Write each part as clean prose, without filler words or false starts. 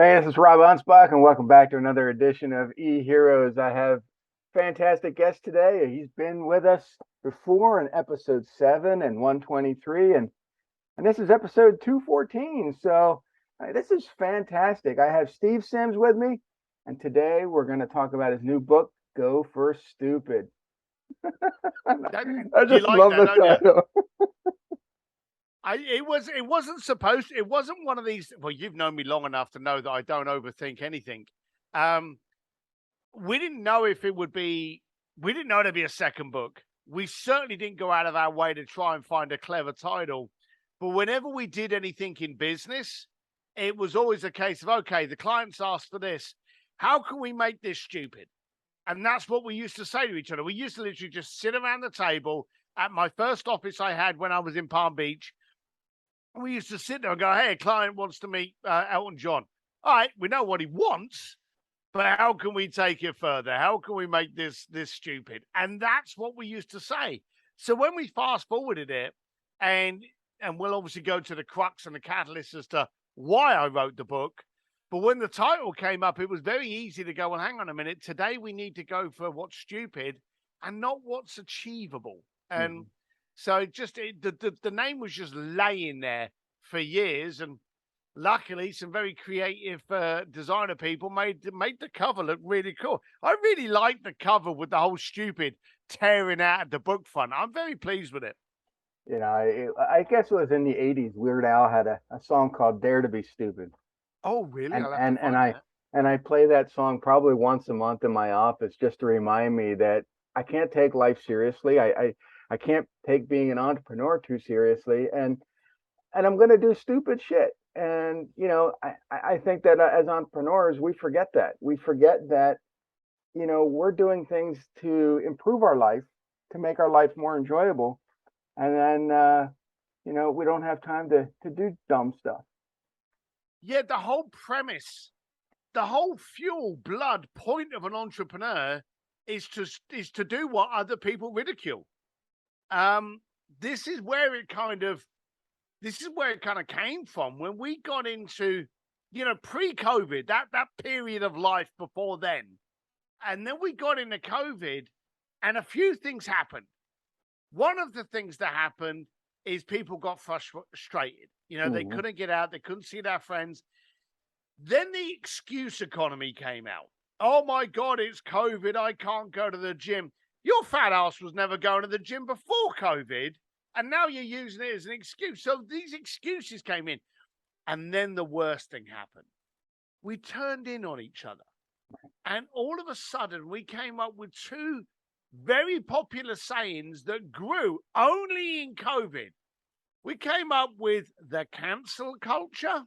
Hey, this is Rob Anspach, and welcome back to another edition of E-Heroes. I have fantastic guest today. He's been with us before in episode 7 and 123, and this is episode 214. So this is fantastic. I have Steve Sims with me, and today we're going to talk about his new book, Go for Stupid. I You just like love that, the don't you? title. It wasn't supposed. It wasn't one of these. Well, you've known me long enough to know that I don't overthink anything. Um, we didn't know if it would be. We didn't know it'd be a second book. We certainly didn't go out of our way to try and find a clever title. But whenever we did anything in business, it was always a case of, okay, the clients asked for this. How can we make this stupid? And that's what we used to say to each other. We used to literally just sit around the table at my first office I had when I was in Palm Beach. We used to sit there and go, hey, a client wants to meet Elton John. All right, we know what he wants, but how can we take it further? How can we make this stupid? And that's what we used to say. So when we fast forwarded it, and we'll obviously go to the crux and the catalyst as to why I wrote the book. But when the title came up, it was very easy to go, well, hang on a minute. Today we need to go for what's stupid and not what's achievable. And so the name was just laying there for years. And luckily, some very creative designer people made the cover look really cool. I really like the cover with the whole stupid tearing out at the book front. I'm very pleased with it. I guess it was in the 80s. Weird Al had a song called Dare to Be Stupid. Oh, really? and I'll have to and and find I that. and I play that song probably once a month in my office just to remind me that I can't take life seriously. I can't take being an entrepreneur too seriously, and I'm going to do stupid shit. And I think that as entrepreneurs, we forget that. We forget that we're doing things to improve our life, to make our life more enjoyable, and then we don't have time to do dumb stuff. Yeah, the whole premise, the whole fuel blood point of an entrepreneur is to do what other people ridicule. Um, this is where it kind of came from when we got into, pre-COVID, that period of life before then. And then we got into COVID and a few things happened. One of the things that happened is people got frustrated. They Hmm. couldn't get out, they couldn't see their friends. Then the excuse economy came out. Oh my God, it's COVID. I can't go to the gym. Your fat ass was never going to the gym before COVID. And now you're using it as an excuse. So these excuses came in. And then the worst thing happened. We turned in on each other. And all of a sudden, we came up with two very popular sayings that grew only in COVID. We came up with the cancel culture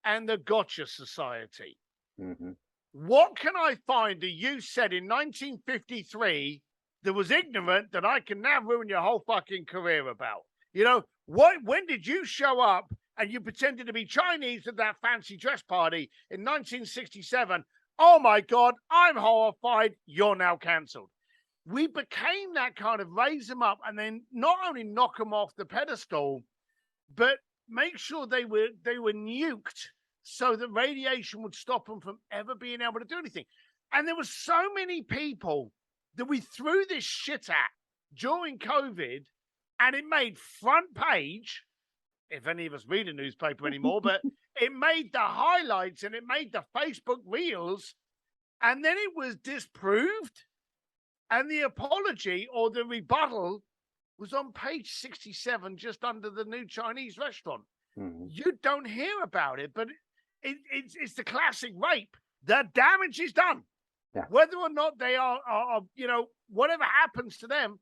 and the gotcha society. Hmm. What can I find that you said in 1953 that was ignorant that I can now ruin your whole fucking career about? When did you show up and you pretended to be Chinese at that fancy dress party in 1967? Oh my God, I'm horrified. You're now cancelled. We became that kind of raise them up and then not only knock them off the pedestal, but make sure they were nuked so that radiation would stop them from ever being able to do anything. And there were so many people that we threw this shit at during COVID, and it made front page, if any of us read a newspaper anymore, but it made the highlights and it made the Facebook reels, and then it was disproved. And the apology or the rebuttal was on page 67, just under the new Chinese restaurant. Hmm. You don't hear about it, but it's the classic rape. The damage is done. Yeah. Whether or not they are, whatever happens to them,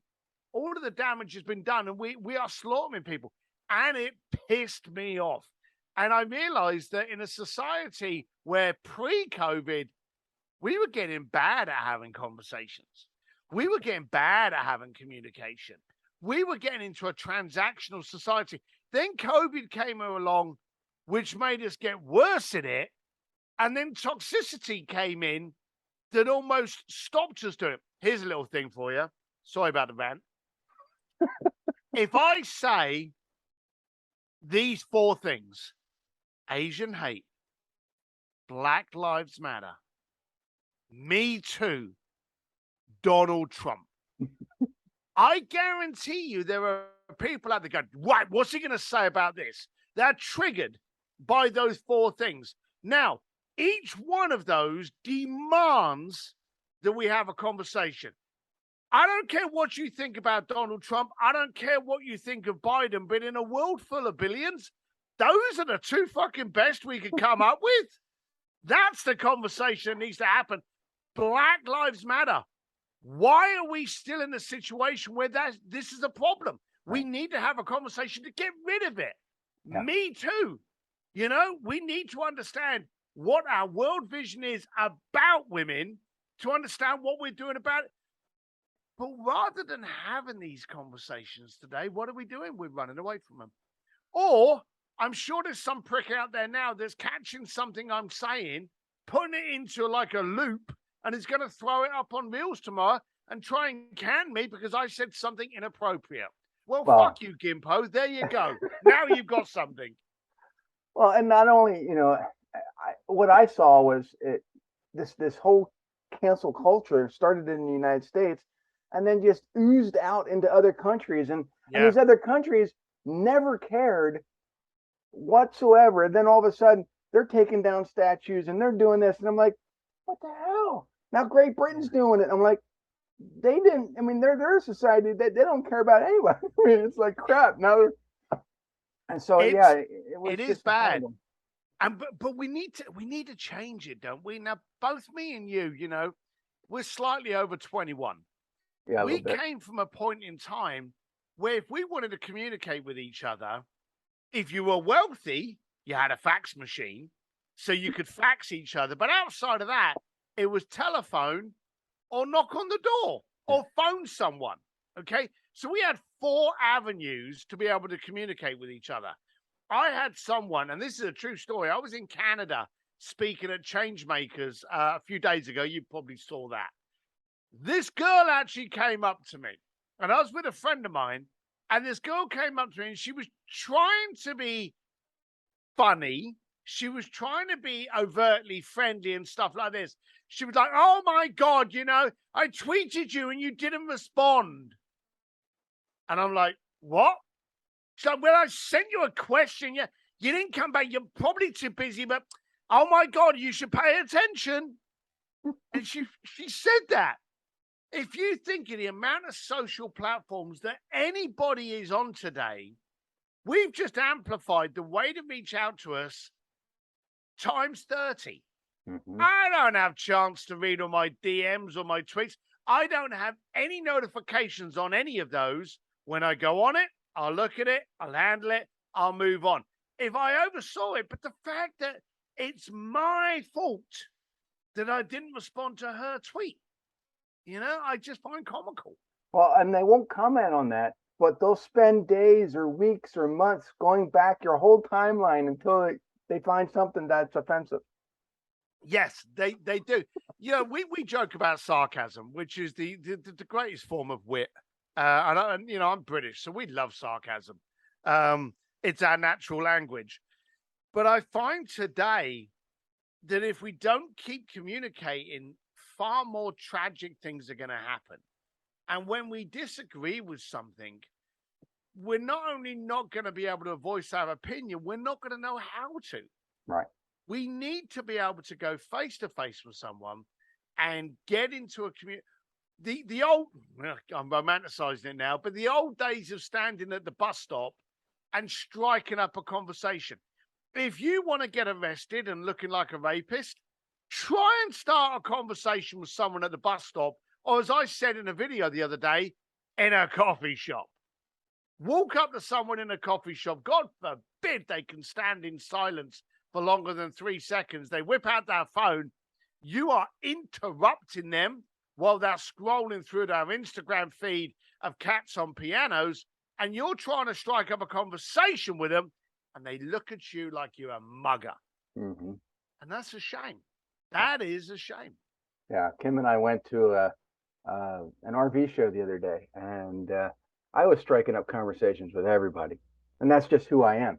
all of the damage has been done, and we are slaughtering people. And it pissed me off. And I realized that in a society where pre-COVID, we were getting bad at having conversations. We were getting bad at having communication. We were getting into a transactional society. Then COVID came along, which made us get worse at it. And then toxicity came in that almost stopped us doing it. Here's a little thing for you. Sorry about the rant. If I say these four things: Asian hate, Black Lives Matter, Me Too, Donald Trump. I guarantee you there are people out there going, right, what's he going to say about this? They're triggered by those four things. Now, each one of those demands that we have a conversation. I don't care what you think about Donald Trump. I don't care what you think of Biden, but in a world full of billions, those are the two fucking best we could come up with. That's the conversation that needs to happen. Black Lives Matter. Why are we still in a situation where this is a problem? We need to have a conversation to get rid of it. Yeah. Me too. You know, we need to understand what our world vision is about women to understand what we're doing about it. But rather than having these conversations today, what are we doing? We're running away from them. Or I'm sure there's some prick out there now that's catching something I'm saying, putting it into like a loop, and is going to throw it up on Reels tomorrow and try and can me because I said something inappropriate. Well, fuck you, Gimpo. There you go. Now you've got something. Well, and not only, you know, what I saw was this whole cancel culture started in the United States and then just oozed out into other countries. And these other countries never cared whatsoever. And then all of a sudden, they're taking down statues and they're doing this. And I'm like, what the hell? Now Great Britain's doing it. I'm like, they didn't. I mean, they're a society that they don't care about anybody. I mean, it's like crap. Now they're, and so it is bad. And but we need to change it, don't we? Now, both me and you know, we're slightly over 21. Yeah, we came from a point in time where if we wanted to communicate with each other, if you were wealthy, you had a fax machine, so you could fax each other. But outside of that, it was telephone or knock on the door or phone someone. Okay. So we had 4 avenues to be able to communicate with each other. I had someone, and this is a true story. I was in Canada speaking at Changemakers a few days ago. You probably saw that. This girl actually came up to me, and I was with a friend of mine, and this girl came up to me and she was trying to be funny. She was trying to be overtly friendly and stuff like this. She was like, oh my God, you know, I tweeted you and you didn't respond. And I'm like, what? She's like, well, I sent you a question. You didn't come back. You're probably too busy, but oh my God, you should pay attention. And she said that. If you think of the amount of social platforms that anybody is on today, we've just amplified the way to reach out to us times 30. Mm-hmm. I don't have chance to read all my DMs or my tweets. I don't have any notifications on any of those. When I go on it, I'll look at it, I'll handle it, I'll move on. If I oversaw it, but the fact that it's my fault that I didn't respond to her tweet, you know, I just find comical. Well, and they won't comment on that, but they'll spend days or weeks or months going back your whole timeline until they find something that's offensive. Yes, they do. You know, we joke about sarcasm, which is the greatest form of wit. And you know, I'm British, so we love sarcasm. It's our natural language. But I find today that if we don't keep communicating, far more tragic things are going to happen. And when we disagree with something, we're not only not going to be able to voice our opinion, we're not going to know how to. Right. We need to be able to go face to face with someone and get into a community. The old, I'm romanticizing it now, but the old days of standing at the bus stop and striking up a conversation. If you want to get arrested and looking like a rapist, try and start a conversation with someone at the bus stop, or as I said in a video the other day, in a coffee shop. Walk up to someone in a coffee shop. God forbid they can stand in silence for longer than 3 seconds. They whip out their phone. You are interrupting them while they're scrolling through their Instagram feed of cats on pianos, and you're trying to strike up a conversation with them, and they look at you like you're a mugger. Mm-hmm. And that's a shame. That is a shame. Yeah, Kim and I went to an RV show the other day, and I was striking up conversations with everybody, and that's just who I am.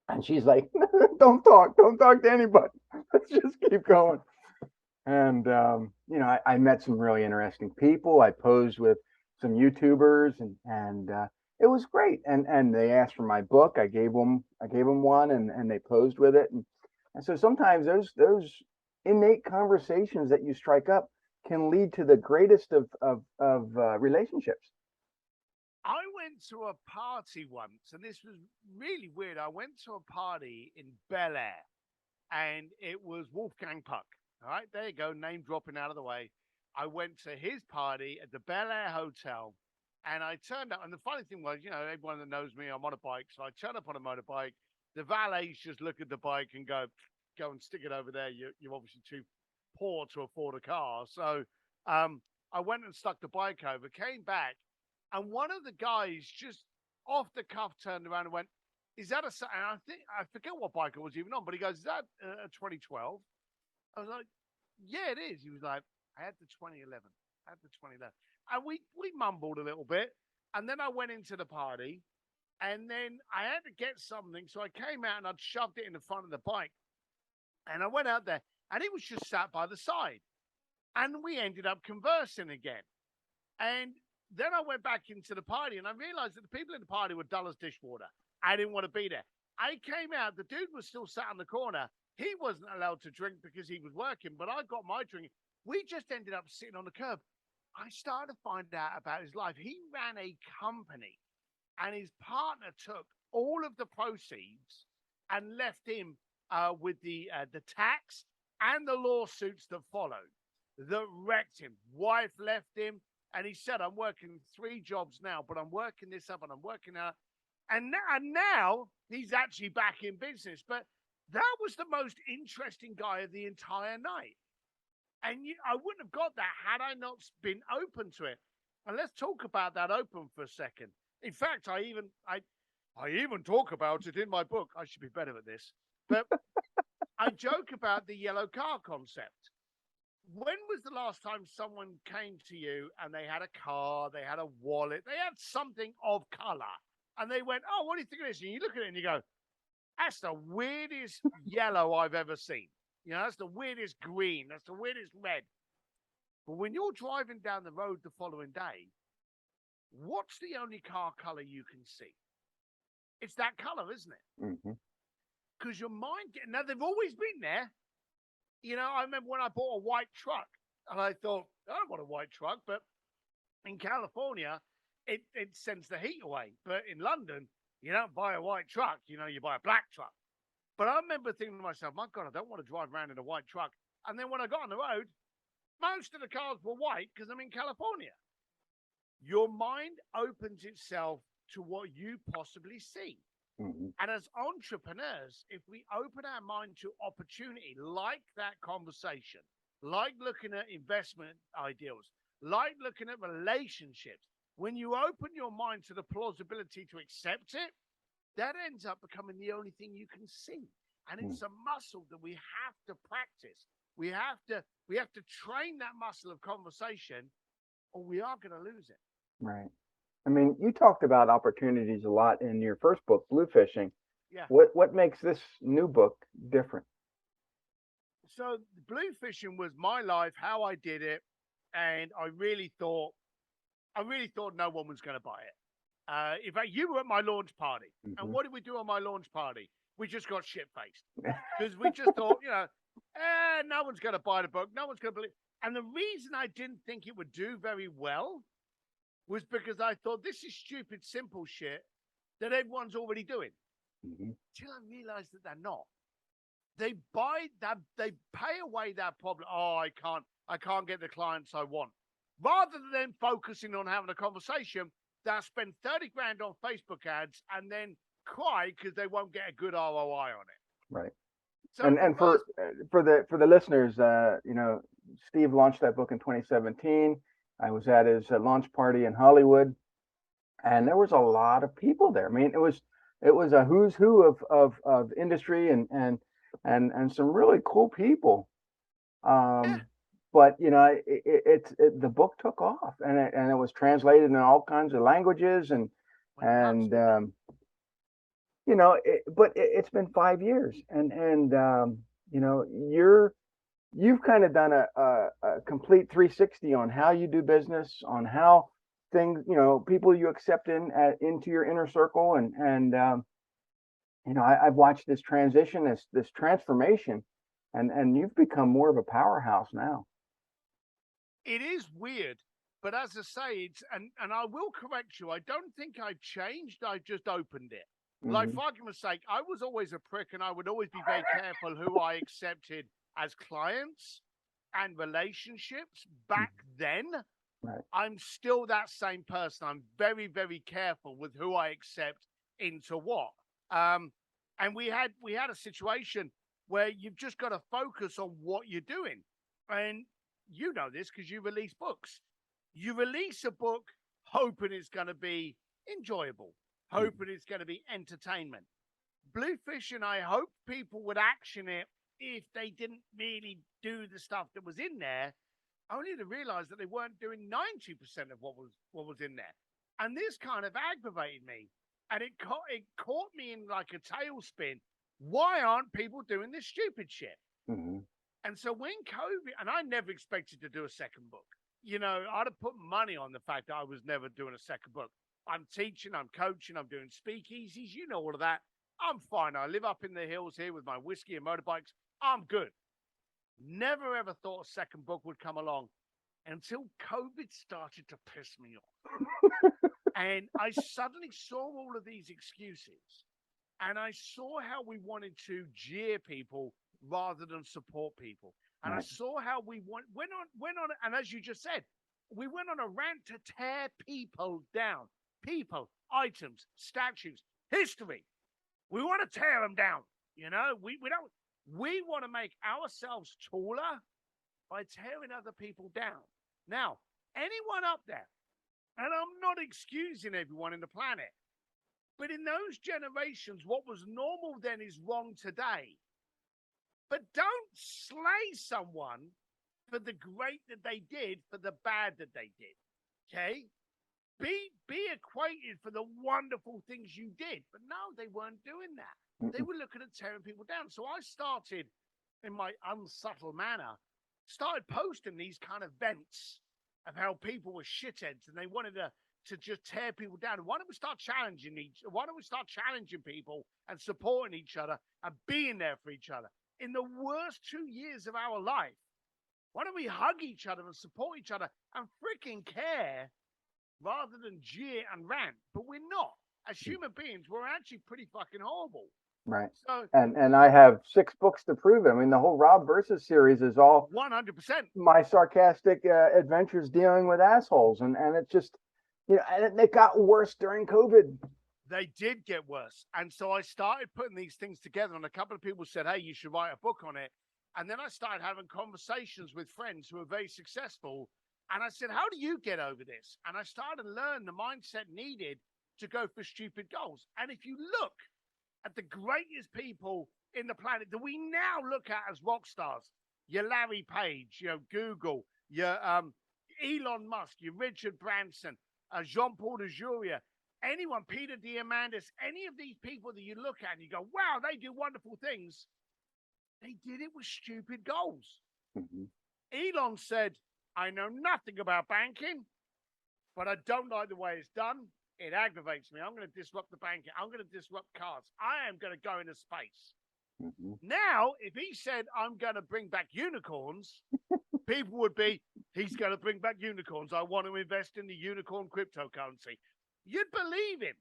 And she's like, don't talk to anybody. let's just keep going. And I met some really interesting people. I posed with some YouTubers, and it was great. And they asked for my book. I gave them one, and they posed with it. And so sometimes those innate conversations that you strike up can lead to the greatest of relationships. I went to a party once, and this was really weird. I went to a party in Bel Air, and it was Wolfgang Puck. All right, there you go, name dropping out of the way. I went to his party at the Bel Air Hotel, and I turned up. And the funny thing was, everyone that knows me, I'm on a bike, so I turn up on a motorbike. The valets just look at the bike and go and stick it over there. You're obviously too poor to afford a car. So I went and stuck the bike over, came back, and one of the guys just off the cuff turned around and went, "Is that a?" And I forget what bike it was even on, but he goes, "Is that a 2012?" I was like, "Yeah, it is." He was like, "I had the 2011. I had the 2011." And we mumbled a little bit, and then I went into the party, and then I had to get something, so I came out and I'd shoved it in the front of the bike, and I went out there, and he was just sat by the side, and we ended up conversing again. And then I went back into the party, and I realized that the people in the party were dull as dishwater. I didn't want to be there. I came out. The dude was still sat in the corner. He wasn't allowed to drink because he was working, but I got my drink. We just ended up sitting on the curb. I started to find out about his life. He ran a company, and his partner took all of the proceeds and left him with the tax and the lawsuits that followed that wrecked him. Wife left him. And he said, "I'm working 3 jobs now, but I'm working this up and I'm working out." And now he's actually back in business. But that was the most interesting guy of the entire night. And I wouldn't have got that had I not been open to it. And let's talk about that open for a second. In fact, I even talk about it in my book. I should be better at this. But I joke about the yellow car concept. When was the last time someone came to you and they had a car, they had a wallet, they had something of color, and they went, "Oh, what do you think of this?" And you look at it and you go, "That's the weirdest yellow I've ever seen. That's the weirdest green. That's the weirdest red." But when you're driving down the road the following day, what's the only car color you can see? It's that color, isn't it? Because your mind, now they've always been there. I remember when I bought a white truck, and I thought, I don't want a white truck, but in California, it sends the heat away. But in London, you don't buy a white truck, you buy a black truck. But I remember thinking to myself, my God, I don't want to drive around in a white truck. And then when I got on the road, most of the cars were white because I'm in California. Your mind opens itself to what you possibly see. And as entrepreneurs, if we open our mind to opportunity, like that conversation, like looking at investment ideals, like looking at relationships, when you open your mind to the plausibility to accept it, that ends up becoming the only thing you can see. And it's a muscle that we have to practice. We have to train that muscle of conversation, or we are going to lose it. Right. I mean, you talked about opportunities a lot in your first book, Blue Fishing. Yeah. What makes this new book different? So Blue Fishing was my life, how I did it, and I really thought no one was going to buy it. In fact, you were at my launch party, and what did we do on my launch party? We just got shit-faced because we just thought, no one's going to buy the book, no one's going to believe. And the reason I didn't think it would do very well was because I thought this is stupid, simple shit that everyone's already doing. Till I realized that they're not. They buy that, they pay away that problem. Oh, I can't get the clients I want. Rather than focusing on having a conversation, they'll spend 30 grand on Facebook ads and then cry because they won't get a good ROI on it. Right. So and for the listeners, Steve launched that book in 2017. I was at his launch party in Hollywood, and there was a lot of people there. I mean, it was a who's who of industry and some really cool people. But the book took off, and it was translated in all kinds of languages, but it's been 5 years, and you've kind of done a complete 360 on how you do business, on how things, people you accept into your inner circle, and I've watched this transition, this transformation, and you've become more of a powerhouse now. It is weird, but as I say, and I will correct you. I don't think I've changed. I've just opened it. Like, Hmm. for argument's sake, I was always a prick, and I would always be very careful who I accepted as clients and relationships back then. Right. I'm still that same person. I'm very, very careful with who I accept into what. And we had a situation where you've just got to focus on what you're doing. And you know this because you release books. You release a book hoping it's going to be enjoyable, hoping it's going to be entertainment. Bluefish, and I hope people would action it if they didn't really do the stuff that was in there, only to realize that they weren't doing 90% of what was in there. And this kind of aggravated me. And it caught me in like a tailspin. Why aren't people doing this stupid shit? Hmm. And so when COVID, and I never expected to do a second book. I'd have put money on the fact that I was never doing a second book. I'm teaching, I'm coaching, I'm doing speakeasies, all of that. I'm fine. I live up in the hills here with my whiskey and motorbikes. I'm good. Never ever thought a second book would come along until COVID started to piss me off. And I suddenly saw all of these excuses, and I saw how we wanted to jeer people rather than support people. And I Right. saw how we went on, and as you just said, we went on a rant to tear people down. People, items, statues, history. We want to tear them down. We want to make ourselves taller by tearing other people down. Now, anyone up there, and I'm not excusing everyone in the planet, but in those generations, what was normal then is wrong today. But don't slay someone for the great that they did, for the bad that they did. Okay? Be acquainted for the wonderful things you did. But no, they weren't doing that. They Mm-mm. were looking at tearing people down. So I started, in my unsubtle manner, started posting these kind of vents of how people were shitheads and they wanted to just tear people down. Why don't we start challenging people and supporting each other and being there for each other? In the worst 2 years of our life, why don't we hug each other and support each other and freaking care rather than jeer and rant? But we're not. As human beings, we're actually pretty fucking horrible. Right. So, And I have 6 books to prove it. I mean, the whole Rob versus series is all 100%. my sarcastic adventures dealing with assholes, and it's just, and it got worse during COVID. They did get worse. And so I started putting these things together, and a couple of people said, hey, you should write a book on it. And then I started having conversations with friends who are very successful. And I said, how do you get over this? And I started to learn the mindset needed to go for stupid goals. And if you look at the greatest people in the planet that we now look at as rock stars, your Larry Page, Google, your Elon Musk, your Richard Branson, Jean-Paul Dujourier, anyone, Peter Diamandis, any of these people that you look at and you go, wow, they do wonderful things. They did it with stupid goals. Mm-hmm. Elon said, I know nothing about banking, but I don't like the way it's done. It aggravates me. I'm going to disrupt the banking. I'm going to disrupt cars. I am going to go into space. Mm-hmm. Now, if he said, I'm going to bring back unicorns, people would be, he's going to bring back unicorns. I want to invest in the unicorn cryptocurrency. You'd believe him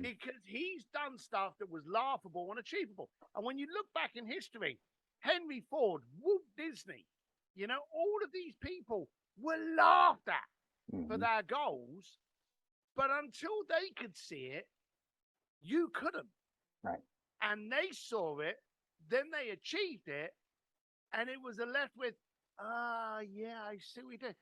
because he's done stuff that was laughable and achievable. And when you look back in history, Henry Ford, Walt Disney, all of these people were laughed at for their goals. But until they could see it, you couldn't. Right. And they saw it, then they achieved it, and it was left with, yeah, I see what you did.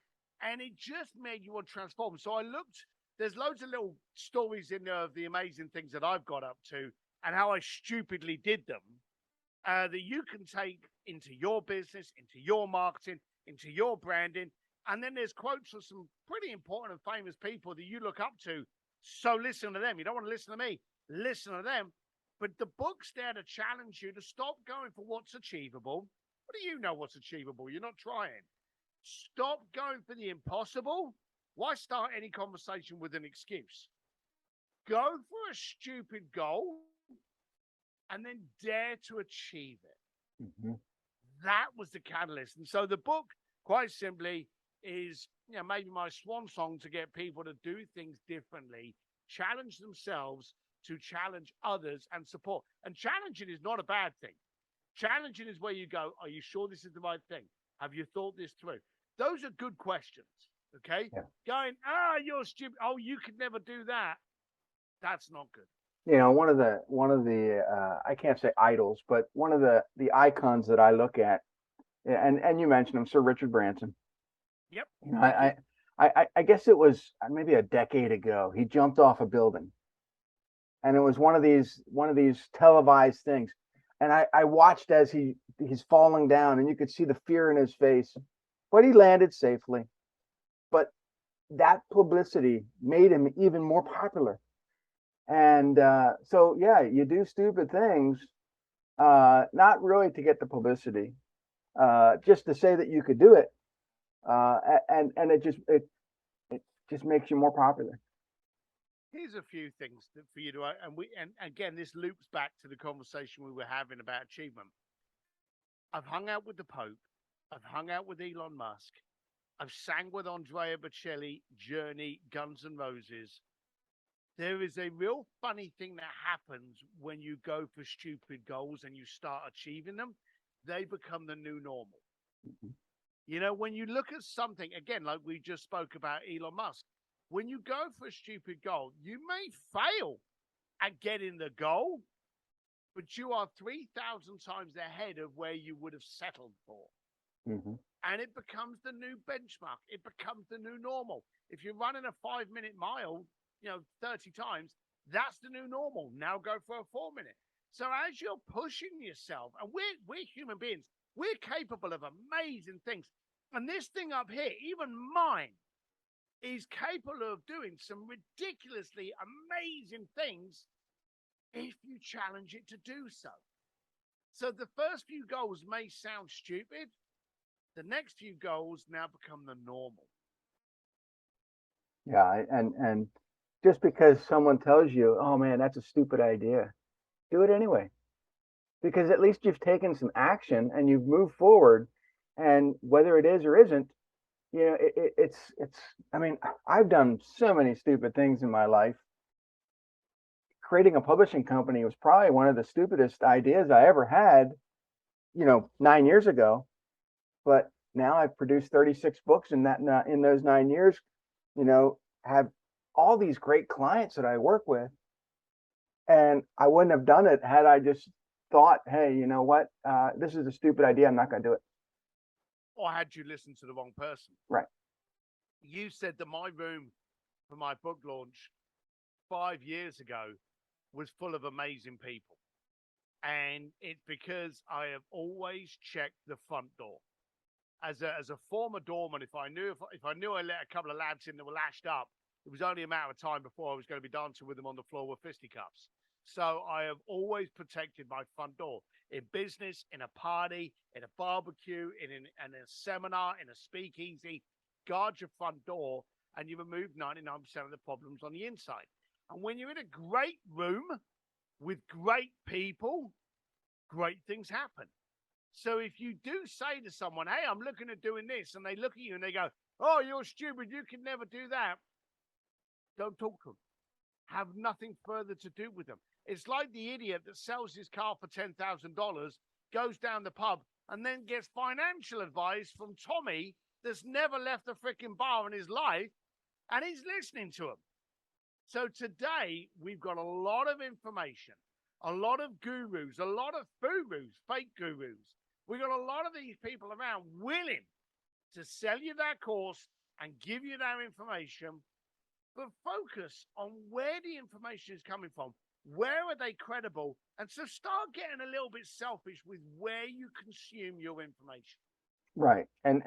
And it just made you want to transform. So I looked, there's loads of little stories in there of the amazing things that I've got up to and how I stupidly did them that you can take into your business, into your marketing, into your branding. And then there's quotes of some pretty important and famous people that you look up to. So listen to them. You don't want to listen to me. Listen to them. But the book's there to challenge you to stop going for what's achievable. What do you know what's achievable? You're not trying. Stop going for the impossible. Why start any conversation with an excuse? Go for a stupid goal and then dare to achieve it. Mm-hmm. That was the catalyst. And so the book, quite simply, is maybe my swan song to get people to do things differently, challenge themselves, to challenge others and support. And challenging is not a bad thing. Challenging is where you go, are you sure this is the right thing? Have you thought this through? Those are good questions. Okay. Yeah. Going, you're stupid. Oh, you could never do that. That's not good. One of the I can't say idols, but one of the icons that I look at, and you mentioned him, Sir Richard Branson. Yep. I guess it was maybe a decade ago. He jumped off a building, and it was one of these televised things. And I watched as he's falling down, and you could see the fear in his face, but he landed safely. But that publicity made him even more popular. And so, yeah, you do stupid things, not really to get the publicity, just to say that you could do it, and it just makes you more popular. Here's a few things for you to, and again, this loops back to the conversation we were having about achievement. I've hung out with the Pope. I've hung out with Elon Musk. I've sang with Andrea Bocelli, Journey, Guns N' Roses. There is a real funny thing that happens when you go for stupid goals and you start achieving them. They become the new normal. Mm-hmm. When you look at something, again, like we just spoke about Elon Musk, when you go for a stupid goal, you may fail at getting the goal, but you are 3,000 times ahead of where you would have settled for. Mm-hmm. And it becomes the new benchmark. It becomes the new normal. If you're running a 5-minute mile, 30 times, that's the new normal. Now go for a 4-minute. So as you're pushing yourself, and we're human beings, we're capable of amazing things. And this thing up here, even mine, is capable of doing some ridiculously amazing things if you challenge it to do so. So the first few goals may sound stupid. The next few goals now become the normal. Yeah, and just because someone tells you, oh man, that's a stupid idea, do it anyway. Because at least you've taken some action and you've moved forward. And whether it is or isn't, it's, I mean, I've done so many stupid things in my life. Creating a publishing company was probably one of the stupidest ideas I ever had, 9 years ago. But now I've produced 36 books in those 9 years, have all these great clients that I work with. And I wouldn't have done it had I just thought, hey, you know what? This is a stupid idea. I'm not going to do it. Or had you listened to the wrong person? Right. You said that my room for my book launch 5 years ago was full of amazing people. And it's because I have always checked the front door. As a former doorman, if I knew I let a couple of lads in that were lashed up, it was only a matter of time before I was going to be dancing with them on the floor with fisticuffs. So I have always protected my front door in business, in a party, in a barbecue, in a seminar, in a speakeasy. Guard your front door and you remove 99% of the problems on the inside. And when you're in a great room with great people, great things happen. So if you do say to someone, hey, I'm looking at doing this, and they look at you and they go, oh, you're stupid, you can never do that, don't talk to them. Have nothing further to do with them. It's like the idiot that sells his car for $10,000, goes down the pub, and then gets financial advice from Tommy that's never left a freaking bar in his life, and he's listening to him. So today, we've got a lot of information, a lot of gurus, a lot of gurus, fake gurus. We've got a lot of these people around willing to sell you that course and give you that information, but focus on where the information is coming from. Where are they credible? And so start getting a little bit selfish with where you consume your information. Right. And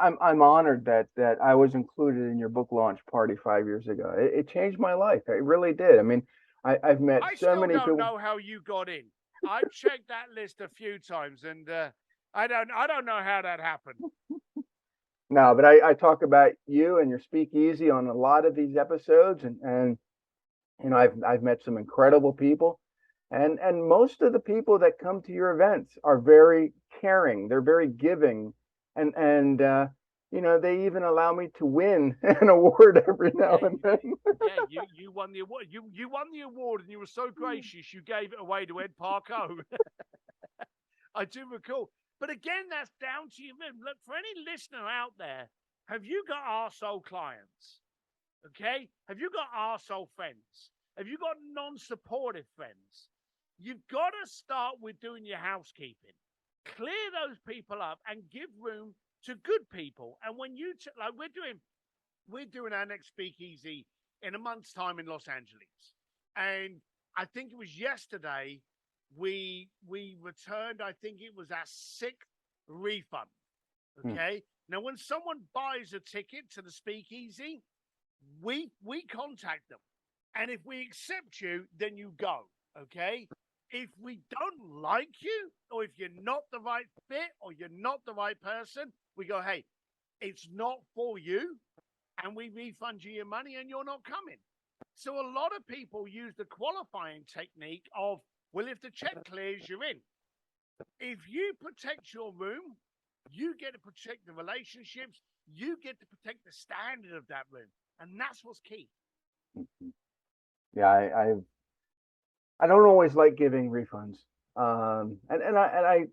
I'm honored that I was included in your book launch party 5 years ago. It changed my life. It really did. I mean, I've met I so still many don't people. know how you got in. I've checked that list a few times, and I don't know how that happened. No, but I talk about you and your speakeasy on a lot of these episodes, and you know, I've met some incredible people, and most of the people that come to your events are very caring. They're very giving, and you know, they even allow me to win an award every now Yeah, and you did. then. Yeah, you won the award. You won the award, and you were so gracious you gave it away to Ed Parko. I do recall. But again, that's down to you. Look, for any listener out there, have you got arsehole clients? Okay? Have you got arsehole friends? Have you got non-supportive friends? You've got to start with doing your housekeeping. Clear those people up and give room to good people. And when you like we're doing our next speakeasy in a month's time in Los Angeles. And I think it was yesterday we returned, I think it was our sixth refund. Hmm. Okay. Now when someone buys a ticket to the speakeasy, we contact them. And if we accept you, then you go. Okay. If we don't like you, or if you're not the right fit, or you're not the right person, we go, hey, it's not for you, and we refund you your money and you're not coming. So a lot of people use the qualifying technique of, well, if the check clears, you're in. If you protect your room, you get to protect the relationships, you get to protect the standard of that room. And that's what's key. Yeah, I don't always like giving refunds. And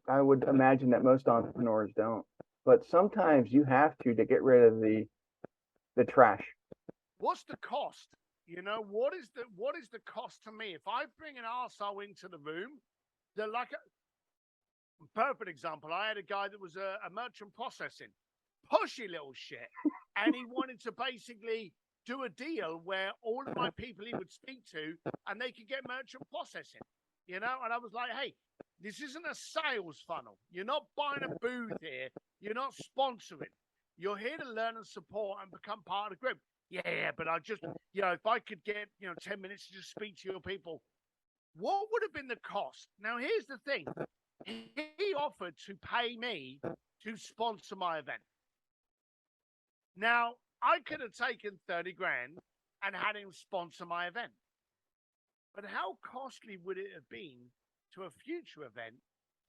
I would imagine that most entrepreneurs don't. But sometimes you have to get rid of the trash. What's the cost? You know, what is the cost to me? If I bring an arsehole into the room, they're like a perfect example. I had a guy that was a merchant processing, pushy little shit. And he wanted to basically do a deal where all of my people he would speak to and they could get merchant processing, you know? And I was like, hey, this isn't a sales funnel. You're not buying a booth here. You're not sponsoring. You're here to learn and support and become part of the group. Yeah, but I just, if I could get, 10 minutes to just speak to your people, what would have been the cost? Now, here's the thing. He offered to pay me to sponsor my event. Now, I could have taken 30 grand and had him sponsor my event. But how costly would it have been to a future event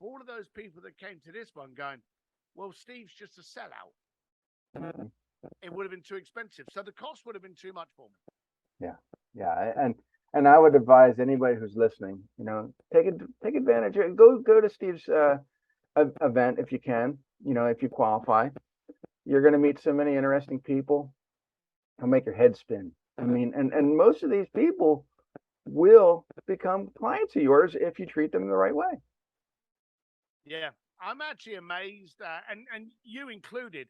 for all of those people that came to this one going, well, Steve's just a sellout? It would have been too expensive. So the cost would have been too much for me. Yeah, yeah, and I would advise anybody who's listening, you know, take advantage. Go to Steve's event if you can. You know, if you qualify, you're going to meet so many interesting people. It'll make your head spin. I mean, and most of these people will become clients of yours if you treat them the right way. Yeah, I'm actually amazed, and you included.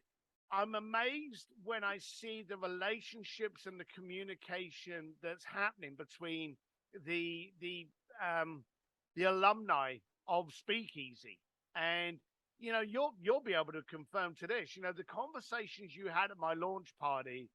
I'm amazed when I see the relationships and the communication that's happening between the the um, the alumni of Speakeasy, and you'll be able to confirm to this. You know, the conversations you had at my launch party.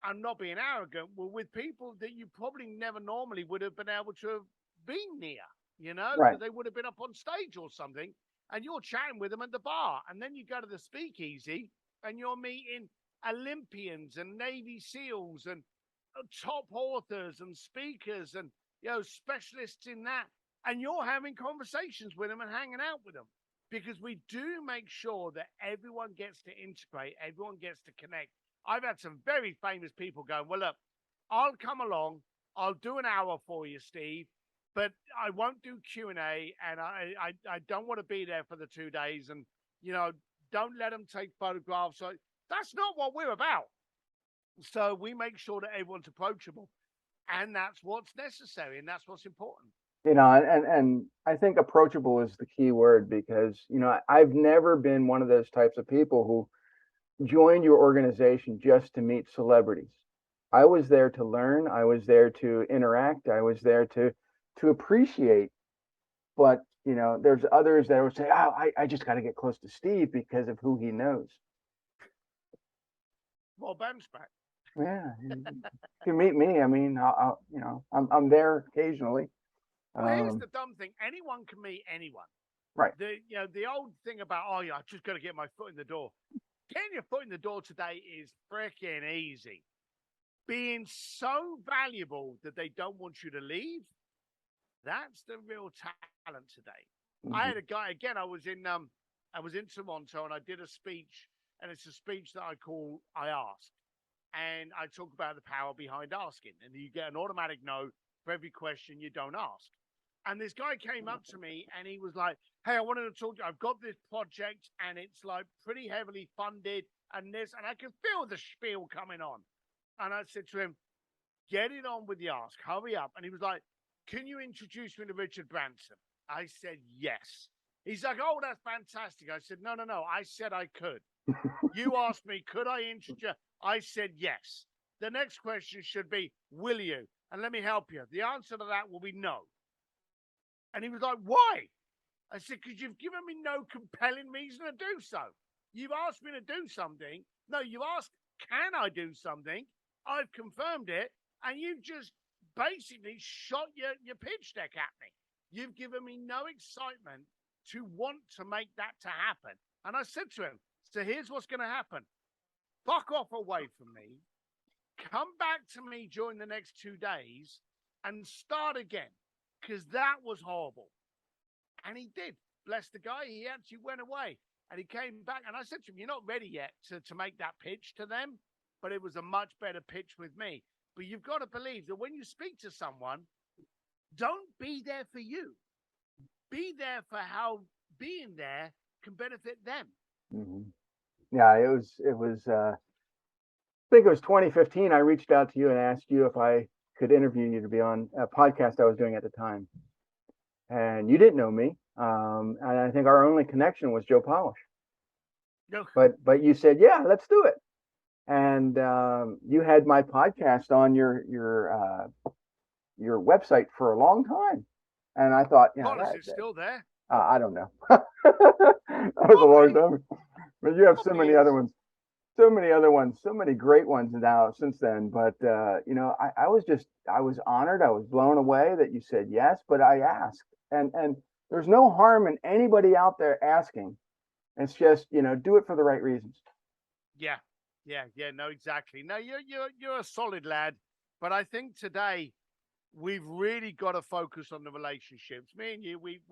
I'm not being arrogant. Were with people that you probably never normally would have been able to have been near. You know, Right. that they would have been up on stage or something, and you're chatting with them at the bar, and then you go to the Speakeasy and you're meeting Olympians and Navy SEALs and top authors and speakers and specialists in that, and you're having conversations with them and hanging out with them because we do make sure that everyone gets to integrate, everyone gets to connect. I've had some very famous people going, well, look, I'll come along, I'll do an hour for you, Steve, but I won't do Q&A, and I don't want to be there for the 2 days, and don't let them take photographs. So that's not what we're about. So we make sure that everyone's approachable, and that's what's necessary, and that's what's important. You know, and I think approachable is the key word because, you know, I've never been one of those types of people who joined your organization just to meet celebrities. I was there to learn, I was there to interact, I was there to appreciate. But, you know, there's others that would say, oh, I just got to get close to Steve because of who he knows. Rob Anspach. Yeah, if you meet me, I mean, I'm there occasionally. Well, here's Um, the dumb thing: anyone can meet anyone. right. The old thing about, oh yeah, I just got to get my foot in the door. Getting your foot in the door today is freaking easy. Being so valuable that they don't want you to leave, that's the real talent today. I Hmm. had a guy again. I was in Toronto and I did a speech, and it's a speech that I call I Ask, and I talk about the power behind asking, and you get an automatic no for every question you don't ask. And this guy came up to me and he was like, "Hey, I wanted to talk to you. I've got this project and it's like pretty heavily funded and this, and I can feel the spiel coming on." And I said to him, "Get it on with the ask. Hurry up." And he was like, "Can you introduce me to Richard Branson?" I said, "Yes." He's like, "Oh, that's fantastic." I said, "No, no, no. I said I could. You asked me, could I introduce?" I said, "Yes." The next question should be, "Will you?" And let me help you. The answer to that will be no. And he was like, "Why?" I said, "Because you've given me no compelling reason to do so. You've asked me to do something. No, you asked, can I do something? I've confirmed it. And you've just basically shot your pitch deck at me. You've given me no excitement to want to make that to happen." And I said to him, "So here's what's going to happen. Fuck off away from me. Come back to me during the next 2 days and start again. Because that was horrible." And he did. Bless the guy. He actually went away and he came back. And I said to him, "You're not ready yet to make that pitch to them." But it was a much better pitch with me. But you've got to believe that when you speak to someone, don't be there for you. Be there for how being there can benefit them. Hmm. Yeah, I think it was 2015. I reached out to you and asked you if I could interview you to be on a podcast I was doing at the time. And you didn't know me. And I think our only connection was Joe Polish. No, But you said, yeah, let's do it. And you had my podcast on your website for a long time. And I thought, yeah, God, is it still there? I don't know. That was a long Probably. time. But you have so Probably many other is. ones, so many other ones, so many great ones now since then. But I was honored. I was blown away that you said yes, but I asked. And there's no harm in anybody out there asking. It's just, do it for the right reasons. Yeah, yeah. No, exactly. No, you're a solid lad. But I think today we've really got to focus on the relationships. Me and you, we've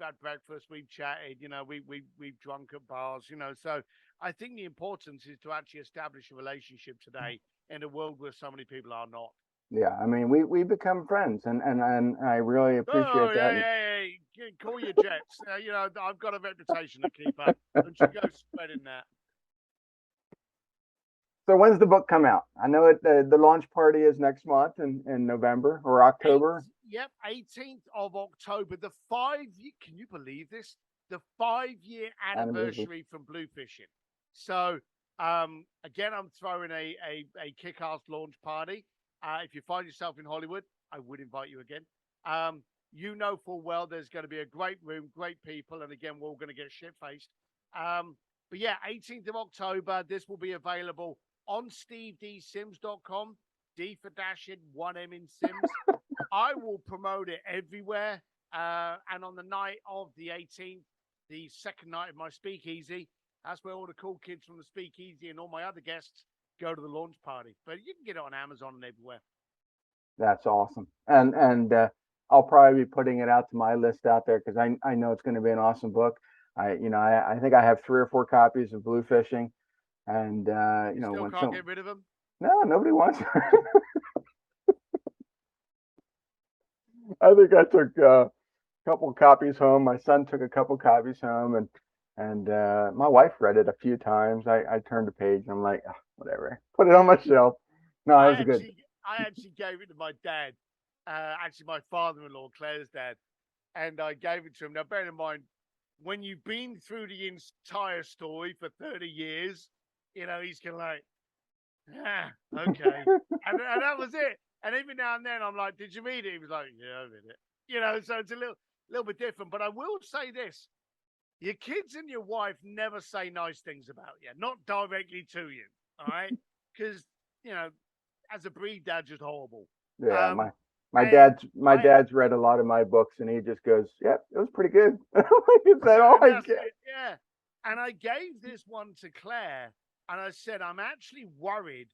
had breakfast, we've chatted, we've drunk at bars, So I think the importance is to actually establish a relationship today in a world where so many people are not. Yeah, I mean, we become friends, and I really Oh appreciate that. yeah, yeah, yeah. Call your jets. I've got a reputation to keep up. Don't you go spreading that. So when's the book come out? I know the launch party is next month in November or Eight, October. yep, 18th of October. Can you believe this? The 5-year Anniversary. anniversary from Bluefishing. So, again, I'm throwing a kick-ass launch party. If you find yourself in Hollywood, I would invite you again. You know full well there's going to be a great room, great people, and again, we're all going to get shit-faced. But yeah, 18th of October, this will be available on stevedsims.com. D for Dashing, 1M in Sims. I will promote it everywhere. And on the night of the 18th, the second night of my speakeasy, that's where all the cool kids from the speakeasy and all my other guests go to the launch party. But you can get it on Amazon and everywhere. That's awesome. And I'll probably be putting it out to my list out there because I know it's going to be an awesome book. I think I have 3 or 4 copies of Blue Fishing, and You still when can't get rid of them? no, nobody wants. I think I took a couple copies home. My son took a couple copies home, and my wife read it a few times. I turned a page and I'm like, "Ah, whatever, put it on my shelf." No, it I was a good. actually, I actually gave it to my dad, actually my father-in-law, Claire's dad, and I gave it to him. Now, bear in mind, when you've been through the entire story for 30 years, he's kind of like, okay. And that was it. And every now and then I'm like, "Did you read it?" He was like, "Yeah, I read it." So it's a little bit different. But I will say this: your kids and your wife never say nice things about you, not directly to you. All right. Because, you know, as a breed, they're just horrible. Yeah, And my I dad's read a lot of my books, and he just goes, "Yep, it was pretty good." Is that all and I that's get? it, yeah. And I gave this one to Claire, and I said, I'm actually worried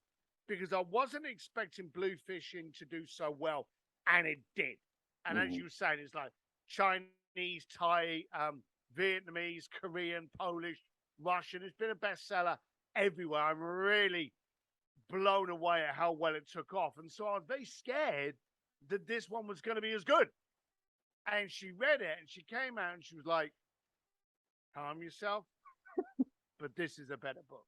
because I wasn't expecting blue fishing to do so well, and it did. And as Hmm. you were saying, it's like Chinese, Thai, Vietnamese, Korean, Polish, Russian. It's been a bestseller everywhere. I'm really blown away at how well it took off. And so I was very scared that this one was going to be as good. And she read it and she came out and she was like, calm yourself, but this is a better book.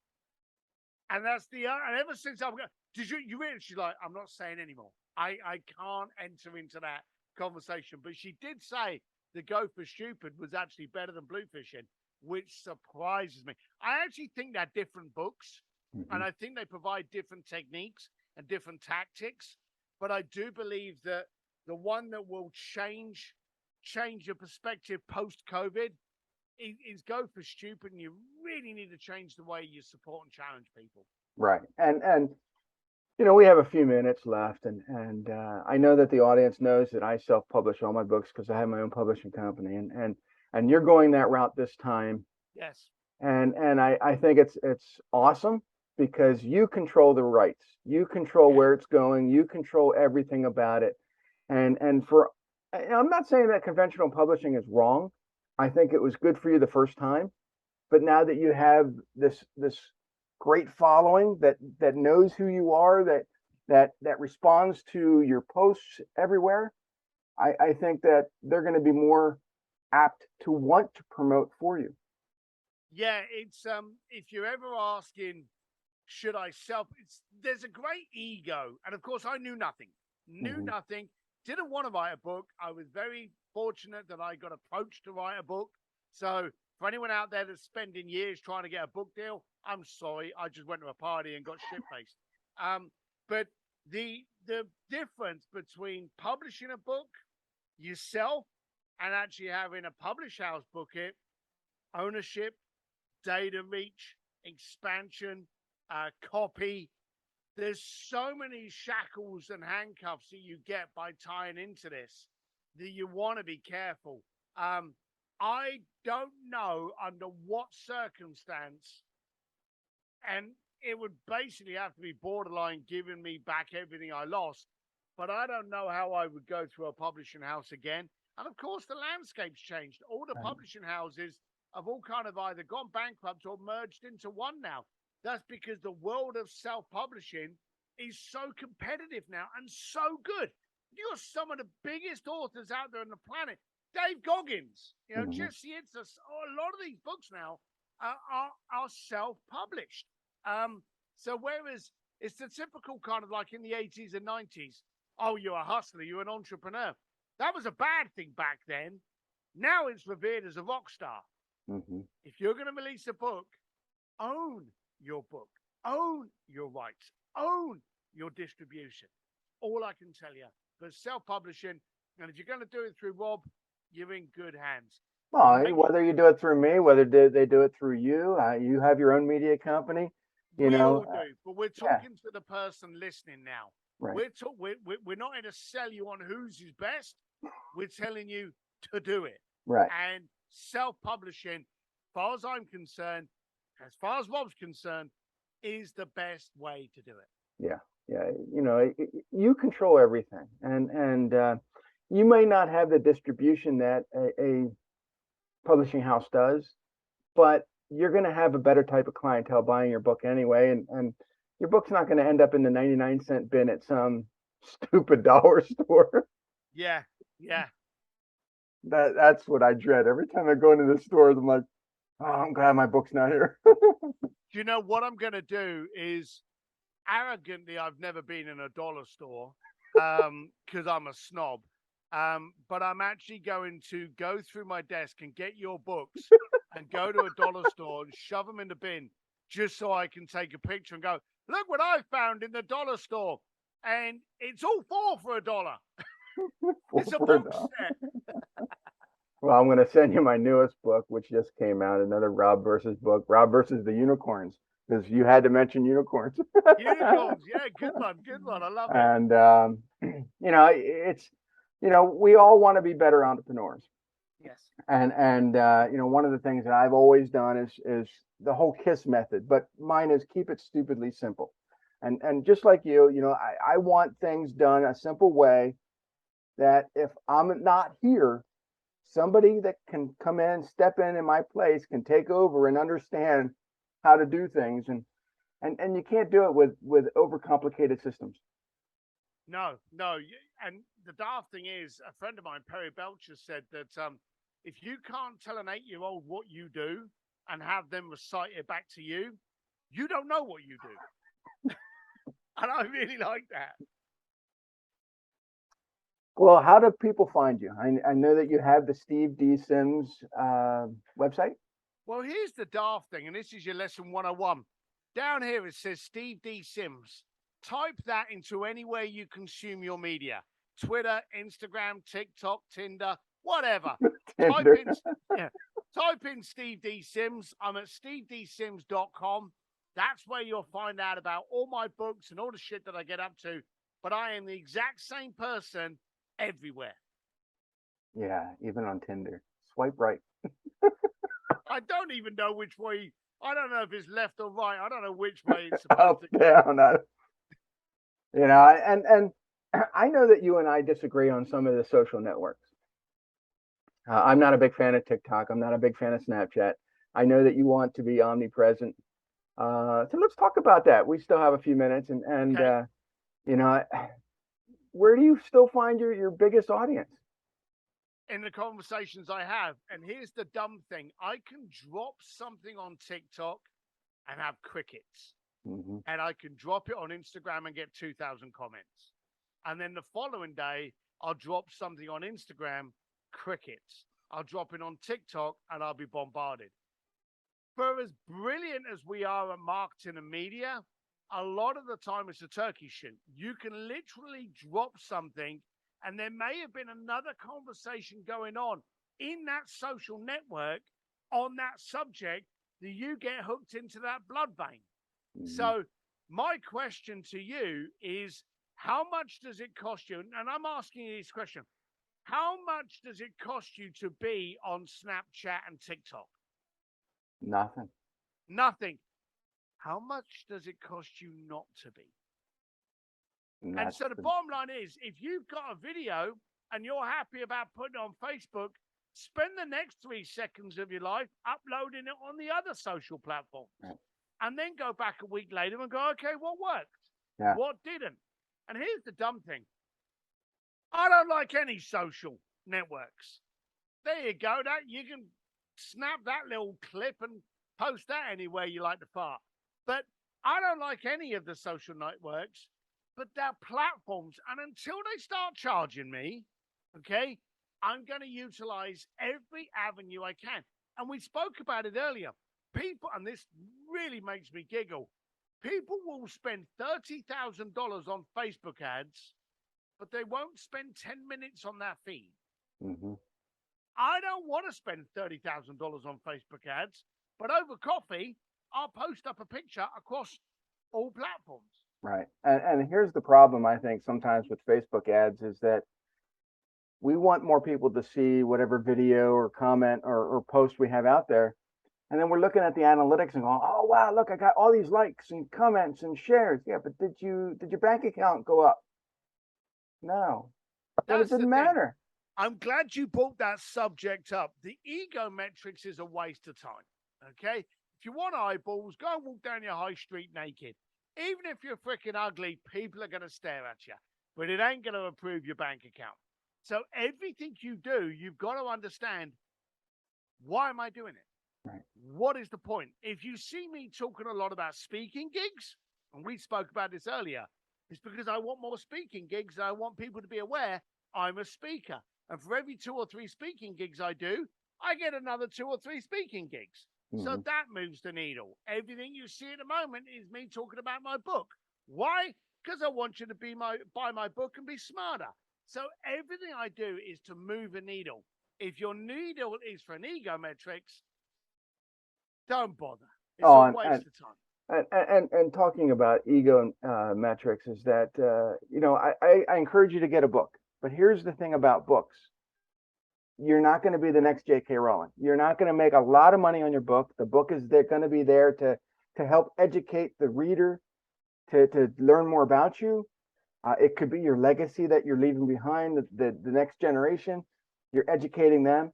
And that's and ever since I've got, did you read it? She's like, I'm not saying anymore. I can't enter into that conversation. But she did say the Go for Stupid was actually better than Bluefishing, which surprises me. I actually think they're different books, Hmm. and I think they provide different techniques and different tactics. But I do believe that the one that will change your perspective post COVID is Go for Stupid, and you really need to change the way you support and challenge people. Right, and we have a few minutes left, and I know that the audience knows that I self-publish all my books because I have my own publishing company, and you're going that route this time, Yes. and I think it's awesome because you control the rights, you control Yeah. where it's going, you control everything about it, and for I'm not saying that conventional publishing is wrong. I think it was good for you the first time, but now that you have this great following that knows who you are, that responds to your posts everywhere, I think that they're going to be more apt to want to promote for you. Yeah, it's if you're ever asking, should I self, there's a great ego. And of course I knew nothing. Knew Hmm. nothing. Didn't want to write a book. I was very fortunate that I got approached to write a book. So for anyone out there that's spending years trying to get a book deal, I'm sorry. I just went to a party and got shit faced. But the difference between publishing a book yourself and actually having a publish house book it, ownership, data reach, expansion, copy. There's so many shackles and handcuffs that you get by tying into this that you want to be careful. I don't know under what circumstance, and it would basically have to be borderline giving me back everything I lost. But I don't know how I would go through a publishing house again. And of course, the landscape's changed. All the Right. publishing houses have all kind of either gone bankrupt or merged into one now. That's because the world of self-publishing is so competitive now and so good. You're some of the biggest authors out there on the planet. Dave Goggins, Hmm. Jesse Itzler, a lot of these books now are self-published. So whereas it's the typical kind of like in the 80s and 90s, oh, you're a hustler, you're an entrepreneur. That was a bad thing back then. Now it's revered as a rock star. Hmm. If you're going to release a book, own your book, own your rights, own your distribution. All I can tell you. But self-publishing, and if you're going to do it through Rob, you're in good hands. Well, Make whether you do it through me, whether they do it through you, you have your own media company, you We know, all do, but we're yeah, talking to the person listening now. right, We're not here to sell you on who's is best. We're telling you to do it. right, And self-publishing, as far as I'm concerned, as far as Rob's concerned, is the best way to do it. yeah, yeah. You control everything, and you may not have the distribution that a publishing house does, but you're going to have a better type of clientele buying your book anyway, and your book's not going to end up in the 99-cent bin at some stupid dollar store. Yeah, yeah. That's what I dread every time I go into the stores. I'm like, oh, I'm glad my book's not here. Do you know what I'm going to do is arrogantly, I've never been in a dollar store because I'm a snob. But I'm actually going to go through my desk and get your books and go to a dollar store and shove them in the bin just so I can take a picture and go, look what I found in the dollar store. And it's all four for $1. It's a For box the- set. Well, I'm going to send you my newest book, which just came out, another Rob versus book, Rob versus the Unicorns, because you had to mention unicorns. Unicorns, yeah, good one, good one. I love it. And it's we all want to be better entrepreneurs. Yes. And one of the things that I've always done is the whole KISS method, but mine is keep it stupidly simple. And just like I want things done a simple way that if I'm not here, somebody that can come in, step in my place, can take over and understand how to do things. And you can't do it with overcomplicated systems. No, no. And the daft thing is, a friend of mine, Perry Belcher, said that if you can't tell an 8-year-old what you do and have them recite it back to you, you don't know what you do. And I really like that. Well, how do people find you? I know that you have the Steve D. Sims website. Well, here's the daft thing, and this is your lesson 101. Down here it says Steve D. Sims. Type that into anywhere you consume your media. Twitter, Instagram, TikTok, Tinder, whatever. Tinder. Type in Steve D. Sims. I'm at stevedsims.com. That's where you'll find out about all my books and all the shit that I get up to. But I am the exact same person everywhere. Yeah, even on Tinder. Swipe right. I don't even know which way. I don't know if it's left or right. I don't know which way it's Up, supposed to go. down. And I know that you and I disagree on some of the social networks. I'm not a big fan of TikTok. I'm not a big fan of Snapchat. I know that you want to be omnipresent. So let's talk about that. We still have a few minutes, and Okay. Where do you still find your biggest audience? In the conversations I have. And here's the dumb thing. I can drop something on TikTok and have crickets. Mm-hmm. And I can drop it on Instagram and get 2,000 comments. And then the following day, I'll drop something on Instagram, crickets. I'll drop it on TikTok and I'll be bombarded. For as brilliant as we are at marketing and media, a lot of the time it's a turkey shoot. You can literally drop something and there may have been another conversation going on in that social network on that subject that you get hooked into that blood vein. Mm-hmm. So my question to you is, how much does it cost you? And I'm asking you this question. How much does it cost you to be on Snapchat and TikTok? Nothing. Nothing. How much does it cost you not to be? Nothing. And so the bottom line is, if you've got a video and you're happy about putting it on Facebook, spend the next 3 seconds of your life uploading it on the other social platforms. Right. And then go back a week later and go, okay, what worked? Yeah. What didn't? And here's the dumb thing. I don't like any social networks. There you go. That you can snap that little clip and post that anywhere you like to fart. But I don't like any of the social networks, but they're platforms. And until they start charging me, okay, I'm going to utilize every avenue I can. And we spoke about it earlier. People, and this really makes me giggle, people will spend $30,000 on Facebook ads, but they won't spend 10 minutes on that feed. Mm-hmm. I don't want to spend $30,000 on Facebook ads, but over coffee, I'll post up a picture across all platforms. Right. And here's the problem, I think, sometimes with Facebook ads is that we want more people to see whatever video or comment or post we have out there. And then we're looking at the analytics and going, oh, wow, look, I got all these likes and comments and shares. Yeah, but did your bank account go up? No. But it didn't matter. I'm glad you brought that subject up. The ego metrics is a waste of time. Okay? If you want eyeballs, go and walk down your high street naked. Even if you're freaking ugly, people are going to stare at you. But it ain't going to improve your bank account. So everything you do, you've got to understand, why am I doing it? Right. What is the point? If you see me talking a lot about speaking gigs, and we spoke about this earlier, it's because I want more speaking gigs and I want people to be aware I'm a speaker. And for every 2 or 3 speaking gigs I do, I get another 2 or 3 speaking gigs. Mm-hmm. So that moves the needle. Everything you see at the moment is me talking about my book. Why? Because I want you to buy my book and be smarter. So everything I do is to move a needle. If your needle is for an ego metrics, don't bother. It's Oh, a waste of time. and talking about ego metrics is that I encourage you to get a book. But here's the thing about books: you're not going to be the next J.K. Rowling. You're not going to make a lot of money on your book. The book is going to be there to help educate the reader, to learn more about you. It could be your legacy that you're leaving behind, the next generation. You're educating them.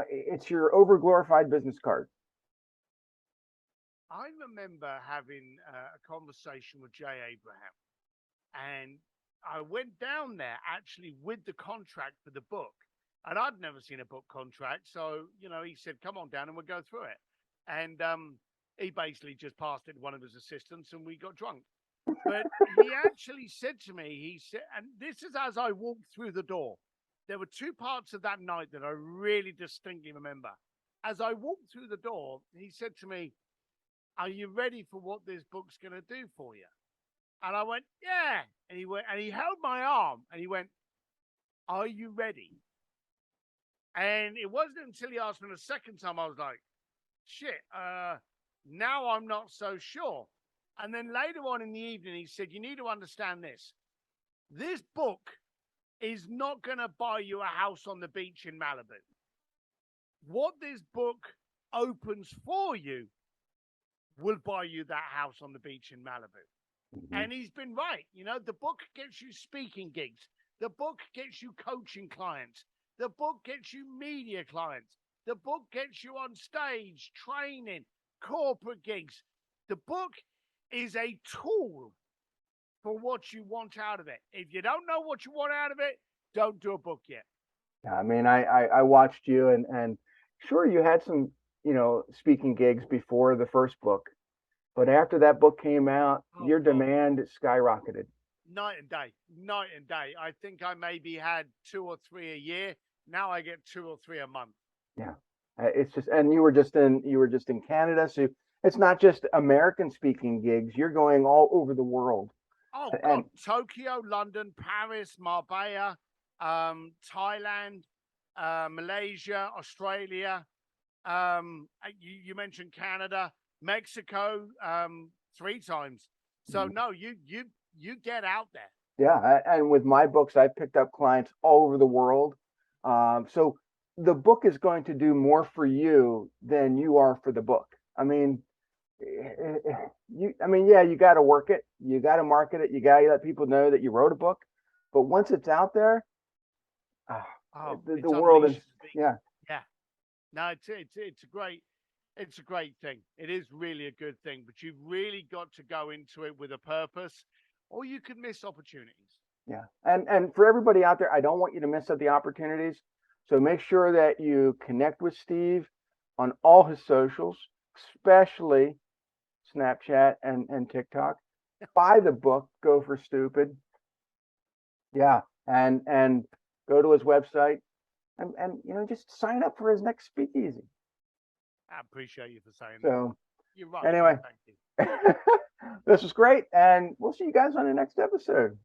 It's your overglorified business card. I remember having a conversation with Jay Abraham, and I went down there actually with the contract for the book. And I'd never seen a book contract. So, he said, come on down and we'll go through it. And he basically just passed it to one of his assistants and we got drunk. But he actually said to me, he said, and this is as I walked through the door. There were two parts of that night that I really distinctly remember. As I walked through the door, he said to me, are you ready for what this book's going to do for you? And I went, yeah. And he went, and he held my arm and he went, are you ready? And it wasn't until he asked me the second time I was like, shit, now I'm not so sure. And then later on in the evening, he said, you need to understand this. This book is not going to buy you a house on the beach in Malibu. What this book opens for you will buy you that house on the beach in Malibu. Mm-hmm. And he's been right. The book gets you speaking gigs. The book gets you coaching clients. The book gets you media clients. The book gets you on stage, training, corporate gigs. The book is a tool for what you want out of it. If you don't know what you want out of it, don't do a book yet. Yeah, I mean, I watched you and sure, you had some, speaking gigs before the first book, but after that book came out, your demand skyrocketed. Night and day. I think I maybe had 2 or 3 a year. Now I get 2 or 3 a month. Yeah, it's just, and you were just in Canada, so it's not just American speaking gigs. You're going all over the world. Oh God, Tokyo, London, Paris, Marbella, Thailand, Malaysia, Australia. You mentioned Canada, Mexico, 3 times. So no, you get out there. Yeah, and with my books, I've picked up clients all over the world. So the book is going to do more for you than you are for the book. I mean, you got to work it, you got to market it, you got to let people know that you wrote a book. But once it's out there, the world is yeah. No, it's a great thing. It is really a good thing, but you've really got to go into it with a purpose, or you could miss opportunities. Yeah, and for everybody out there, I don't want you to miss out the opportunities. So make sure that you connect with Steve on all his socials, especially Snapchat and TikTok. Buy the book, Go for Stupid. Yeah, and go to his website and just sign up for his next speakeasy. I appreciate you for saying that. You're right. Anyway, Thank you. This was great, and we'll see you guys on the next episode.